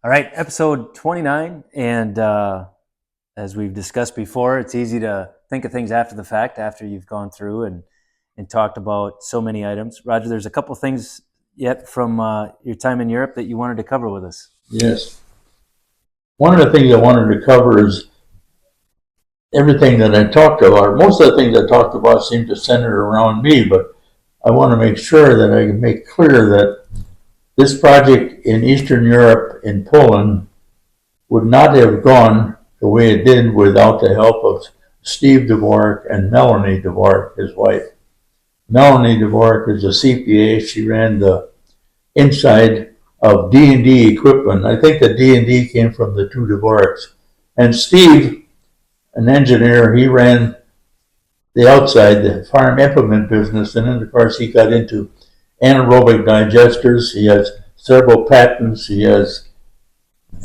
All right, episode 29. And as we've discussed before, it's easy to think of things after the fact, after you've gone through and talked about so many items. Roger, there's a couple things yet from your time in Europe that you wanted to cover with us. Yes. One of the things I wanted to cover is everything that I talked about. Most of the things I talked about seem to center around me, but I want to make sure that I can make clear that this project in Eastern Europe, in Poland, would not have gone the way it did without the help of Steve Dvoraks and Melanie Dvoraks, his wife. Melanie Dvoraks is a CPA. She ran the inside of D&D equipment. I think the D&D came from the two Dvoraks. And Steve, an engineer, he ran the outside, the farm implement business, and then of course he got into anaerobic digesters. He has several patents. He has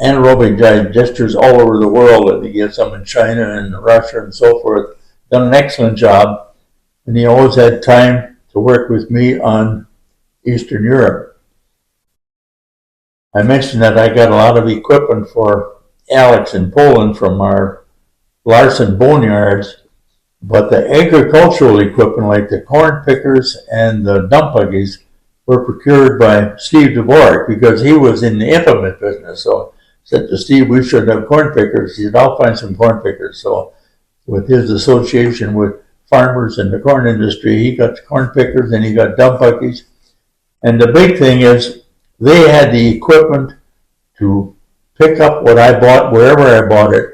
anaerobic digesters all over the world, and he gets some in China and Russia and so forth. Done an excellent job, and he always had time to work with me on Eastern Europe. I mentioned that I got a lot of equipment for Alex in Poland from our Larson boneyards, but the agricultural equipment like the corn pickers and the dump buggies were procured by Steve Dvoraks because he was in the implement business. So I said to Steve, we should have corn pickers. He said, I'll find some corn pickers. So with his association with farmers in the corn industry, he got corn pickers and he got dump buggies. And the big thing is they had the equipment to pick up what I bought wherever I bought it.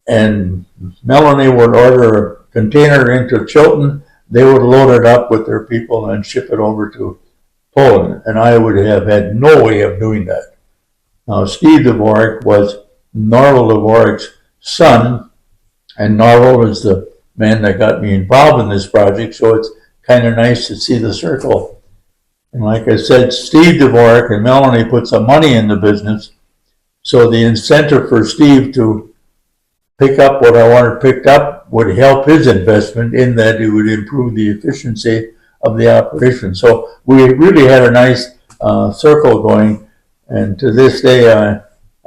And Melanie would order a container into Chilton. They would load it up with their people and ship it over to Poland. And I would have had no way of doing that. Now, Steve Dvoraks was Norval Dvorak's son, and Norval is the man that got me involved in this project, so it's kind of nice to see the circle. And like I said, Steve Dvoraks and Melanie put some money in the business, so the incentive for Steve to pick up what I wanted picked up would help his investment in that it would improve the efficiency of the operation. So we really had a nice circle going, and to this day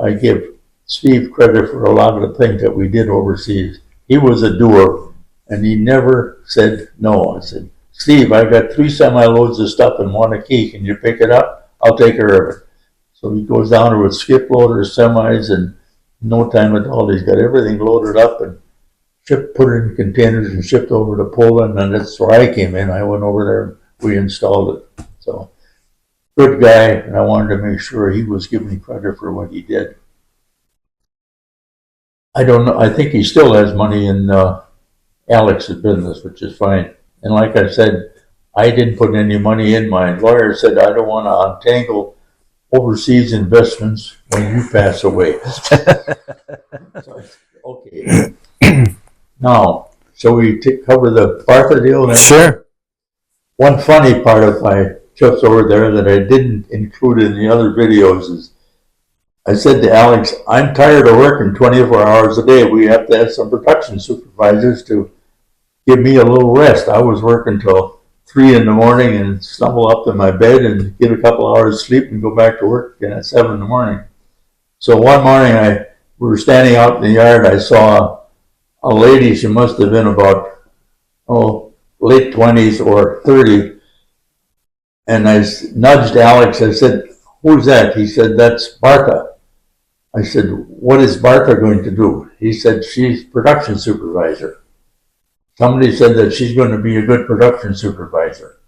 I give Steve credit for a lot of the things that we did overseas. He was a doer, and he never said no. I said, Steve, I got 3 semi-loads of stuff and 1 a key. Can you pick it up? I'll take care of it. So he goes down there with skip loaders, semis, and no time at all. He's got everything loaded up and put it in containers and shipped over to Poland, and that's where I came in. I went over there and we installed it. So good guy, and I wanted to make sure he was giving credit for what he did. I don't know. I think he still has money in Alex's business, which is fine. And like I said, I didn't put any money in. My lawyer said I don't want to untangle overseas investments when you pass away. So, okay. Now, shall we cover the Bartha deal now? Sure. One funny part of my trips over there that I didn't include in the other videos is I said to Alex, I'm tired of working 24 hours a day. We have to have some production supervisors to give me a little rest. I was working till 3 in the morning and stumble up to my bed and get a couple hours sleep and go back to work again at 7 in the morning. So one morning we were standing out in the yard. I saw a lady. She must have been about late 20s or 30. And I nudged Alex. I said, who's that? He said, that's Bartha. I said, what is Bartha going to do? He said, she's production supervisor. Somebody said that she's going to be a good production supervisor.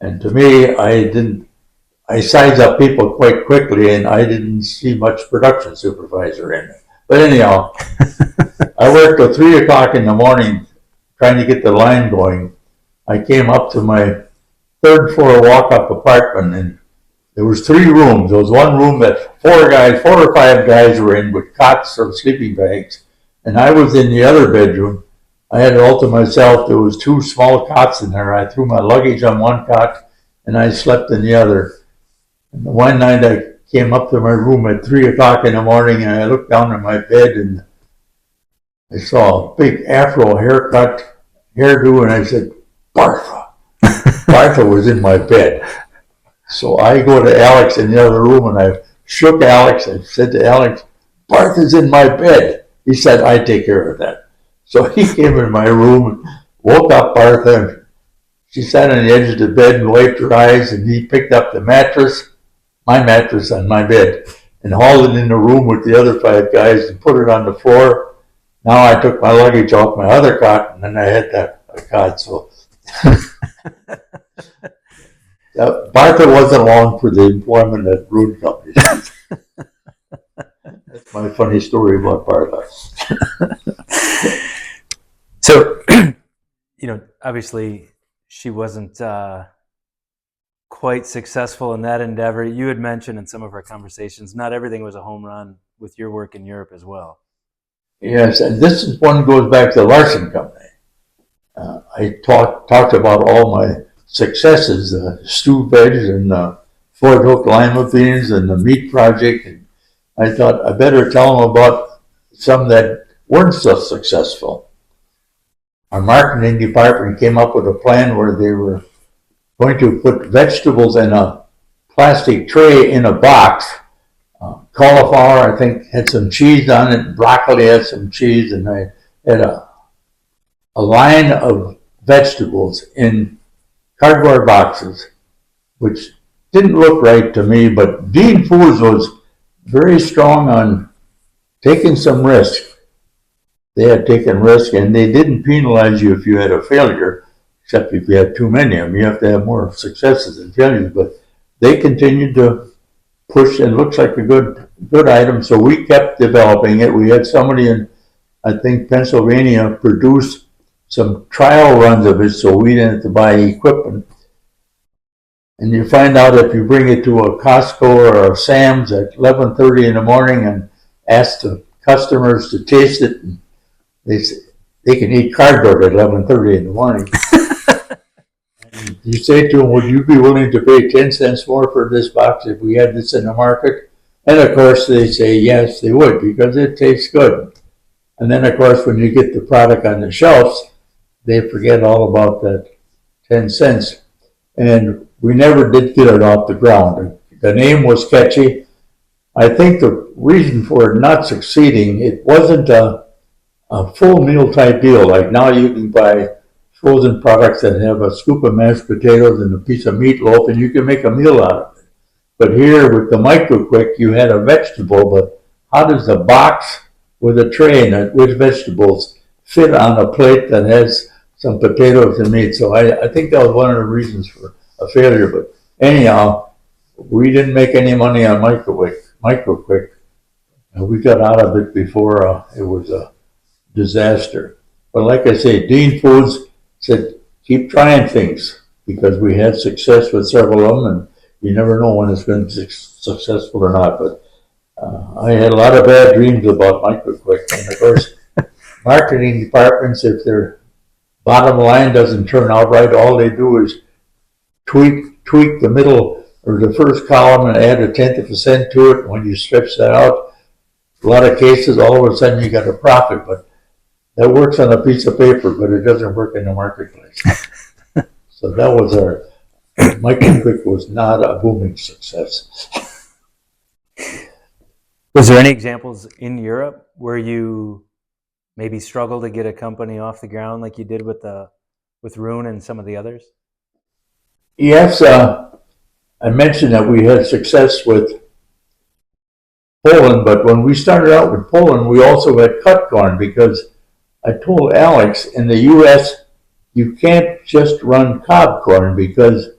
And to me, I size up people quite quickly, and I didn't see much production supervisor in it. But anyhow, I worked till 3 o'clock in the morning trying to get the line going. I came up to my 3rd floor walk-up apartment, and there was 3 rooms. There was one room that 4 or 5 guys were in with cots or sleeping bags, and I was in the other bedroom. I had it all to myself. There was 2 small cots in there. I threw my luggage on one cot, and I slept in the other. And one night I came up to my room at 3 o'clock in the morning, and I looked down at my bed, and I saw a big afro hairdo, and I said, Bartha. Bartha was in my bed. So I go to Alex in the other room, and I shook Alex and said to Alex, Bartha's in my bed. He said, I take care of that. So he came in my room, woke up Bartha. She sat on the edge of the bed and wiped her eyes, and he picked up the mattress, my mattress on my bed, and hauled it in the room with the other 5 guys and put it on the floor. Now I took my luggage off my other cot, and then I had that cot. So Bartha wasn't long for the employment at Rude Company. That's my funny story about Bartha. So, obviously she wasn't quite successful in that endeavor. You had mentioned in some of our conversations, not everything was a home run with your work in Europe as well. Yes, and this is one goes back to the Larson Company. I talked about all my successes, stew veg and Ford Hook lima beans and the meat project. And I thought I better tell them about some that weren't so successful. Our marketing department came up with a plan where they were going to put vegetables in a plastic tray in a box. Cauliflower, I think, had some cheese on it. Broccoli had some cheese, and I had a line of vegetables in cardboard boxes, which didn't look right to me, but Dean Foods was very strong on taking some risk. They had taken risk, and they didn't penalize you if you had a failure, except if you had too many of them. You have to have more successes than failures, but they continued to push, and it looks like a good item, so we kept developing it. We had somebody in, I think, Pennsylvania produce some trial runs of it, so we didn't have to buy equipment. And you find out if you bring it to a Costco or a Sam's at 11:30 in the morning and ask the customers to taste it, and they can eat cardboard at 11:30 in the morning. And you say to them, would you be willing to pay 10 cents more for this box if we had this in the market? And of course they say yes, they would, because it tastes good. And then of course when you get the product on the shelves, they forget all about that 10 cents. And we never did get it off the ground. The name was catchy. I think the reason for it not succeeding, it wasn't a full meal type deal. Like now you can buy frozen products that have a scoop of mashed potatoes and a piece of meatloaf, and you can make a meal out of it. But here with the Micro Quick, you had a vegetable, but how does a box with a tray in it with vegetables fit on a plate that has some potatoes and meat? So I think that was one of the reasons for a failure. But anyhow, we didn't make any money on Micro Quick. And we got out of it before it was a disaster. But like I say, Dean Foods said, keep trying things, because we had success with several of them, and you never know when it's going to be successful or not. But I had a lot of bad dreams about Micro Quick. And of course, marketing departments, if their bottom line doesn't turn out right, all they do is tweak the middle or the first column and add 1/10 of a cent to it. When you stretch that out, a lot of cases, all of a sudden you got a profit. But that works on a piece of paper, but it doesn't work in the marketplace. So that was our Micro Quick was not a booming success. Was there any examples in Europe where you maybe struggled to get a company off the ground like you did with Rune and some of the others? Yes, I mentioned that we had success with Poland, but when we started out with Poland, we also had cut corn, because I told Alex, in the U.S., you can't just run cob corn, because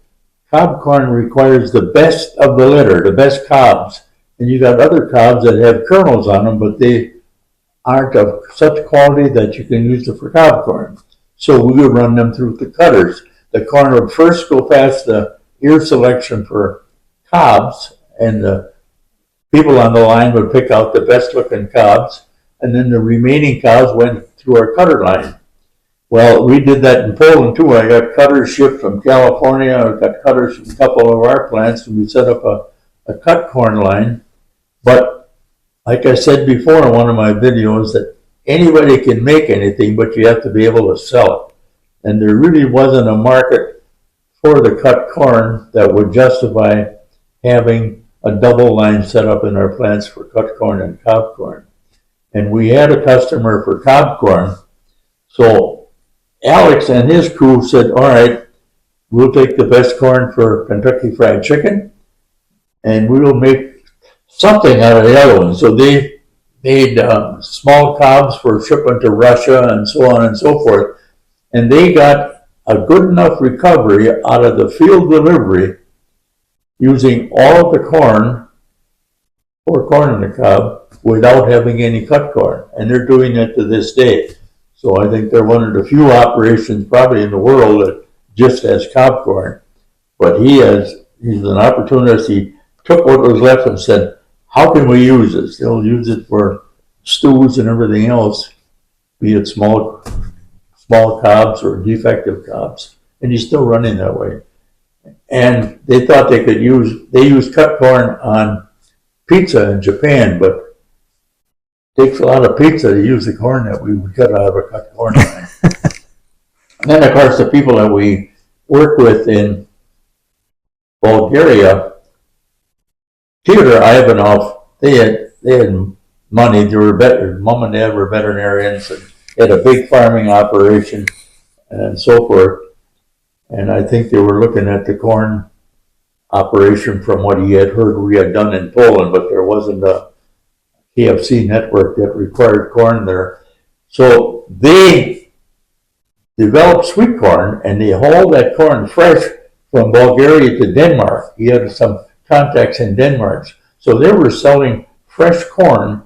cob corn requires the best of the litter, the best cobs. And you got other cobs that have kernels on them, but they aren't of such quality that you can use them for cob corn. So we would run them through the cutters. The corn would first go past the ear selection for cobs, and the people on the line would pick out the best looking cobs, and then the remaining cobs went through our cutter line. Well, we did that in Poland too. I got cutters shipped from California. I got cutters from a couple of our plants, and we set up a cut corn line. But like I said before in one of my videos, that anybody can make anything, but you have to be able to sell it. And there really wasn't a market for the cut corn that would justify having a double line set up in our plants for cut corn and cob corn. And we had a customer for cob corn. So Alex and his crew said, all right, we'll take the best corn for Kentucky Fried Chicken, and we will make something out of the other one. So they made small cobs for shipment to Russia and so on and so forth. And they got a good enough recovery out of the field delivery using all of the corn, or corn in the cob, without having any cut corn. And they're doing it to this day. So I think they're one of the few operations probably in the world that just has cob corn. But he's an opportunist. He took what was left and said, how can we use this? They'll use it for stews and everything else, be it small cobs or defective cobs. And he's still running that way. And they thought they use cut corn on pizza in Japan, but it takes a lot of pizza to use the corn that we would cut out of a cut corn line. And then, of course, the people that we work with in Bulgaria, Theodore Ivanov, they had money. They were better. Mom and dad were veterinarians and had a big farming operation and so forth. And I think they were looking at the corn operation from what he had heard we had done in Poland, but there wasn't a KFC network that required corn there. So they developed sweet corn, and they hauled that corn fresh from Bulgaria to Denmark. He had some contacts in Denmark. So they were selling fresh corn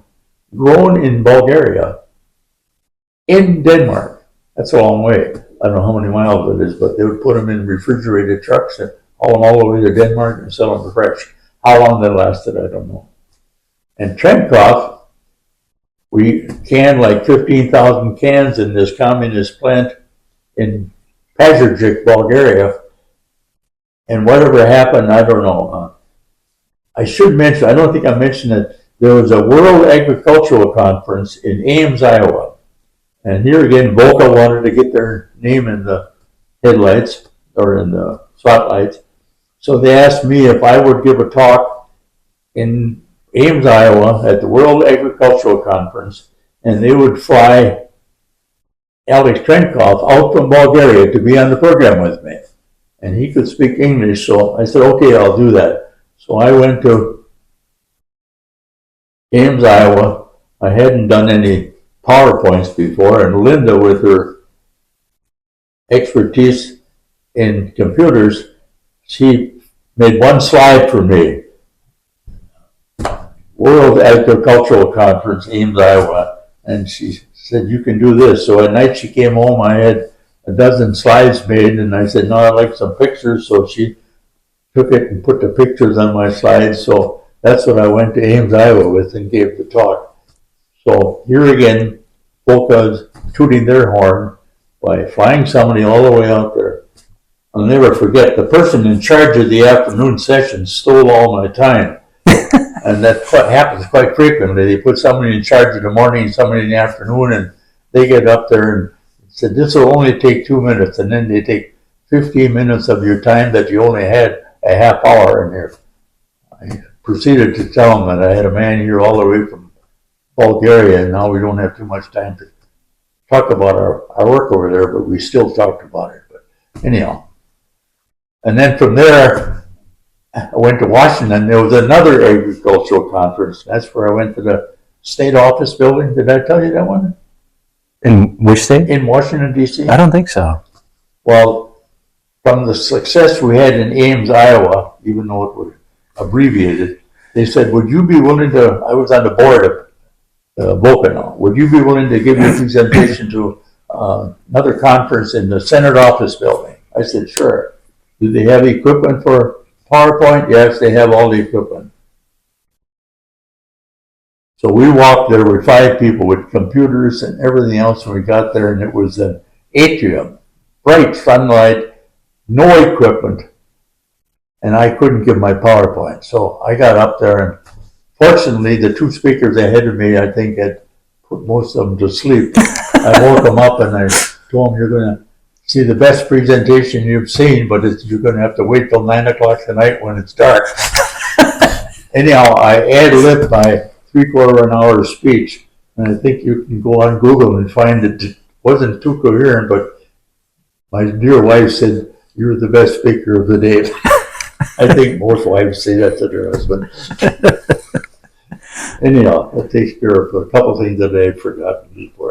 grown in Bulgaria in Denmark. That's a long way. I don't know how many miles it is, but they would put them in refrigerated trucks and haul them all the way to Denmark and sell them fresh. How long that lasted, I don't know. And Trenkov, we canned like 15,000 cans in this communist plant in Pazardzhik, Bulgaria. And whatever happened, I don't know. I should mention, I don't think I mentioned it, there was a World Agricultural Conference in Ames, Iowa. And here again, Volca wanted to get their name in the headlights or in the spotlights. So they asked me if I would give a talk in Ames, Iowa at the World Agricultural Conference, and they would fly Alex Trenkov out from Bulgaria to be on the program with me. And he could speak English, so I said, okay, I'll do that. So I went to Ames, Iowa. I hadn't done any PowerPoints before, and Linda, with her expertise in computers, she made one slide for me. World Agricultural Conference, Ames, Iowa. And she said, you can do this. So at night she came home, I had a dozen slides made, and I said, no, I'd like some pictures. So she took it and put the pictures on my slides. So that's what I went to Ames, Iowa with and gave the talk. So here again, Volca's tooting their horn by flying somebody all the way out there. I'll never forget, the person in charge of the afternoon session stole all my time. And that happens quite frequently. They put somebody in charge of the morning, somebody in the afternoon, and they get up there and said, this will only take 2 minutes. And then they take 15 minutes of your time that you only had a half hour in here. I proceeded to tell them that I had a man here all the way from Bulgaria, and now we don't have too much time to talk about our work over there, but we still talked about it. But anyhow. And then from there, I went to Washington. There was another agricultural conference. That's where I went to the state office building. Did I tell you that one? In which state? In Washington, D.C. I don't think so. Well, from the success we had in Ames, Iowa, even though it was abbreviated, they said, would you be willing to, I was on the board of Volca, would you be willing to give your presentation to another conference in the Senate office building? I said, sure. Do they have equipment for PowerPoint? Yes, they have all the equipment. So we walked there with 5 people with computers and everything else when we got there, and it was an atrium, bright sunlight, no equipment, and I couldn't give my PowerPoint. So I got up there, and fortunately, the 2 speakers ahead of me, I think, had put most of them to sleep. I woke them up and I told them, you're going to see the best presentation you've seen, but you're going to have to wait till 9 o'clock tonight when it's dark. Anyhow, I ad-libbed my three-quarter of an hour speech, and I think you can go on Google and find it wasn't too coherent, but my dear wife said, "You're the best speaker of the day." I think most wives say that to their husband. Anyhow, that takes care of a couple things that I had forgotten before.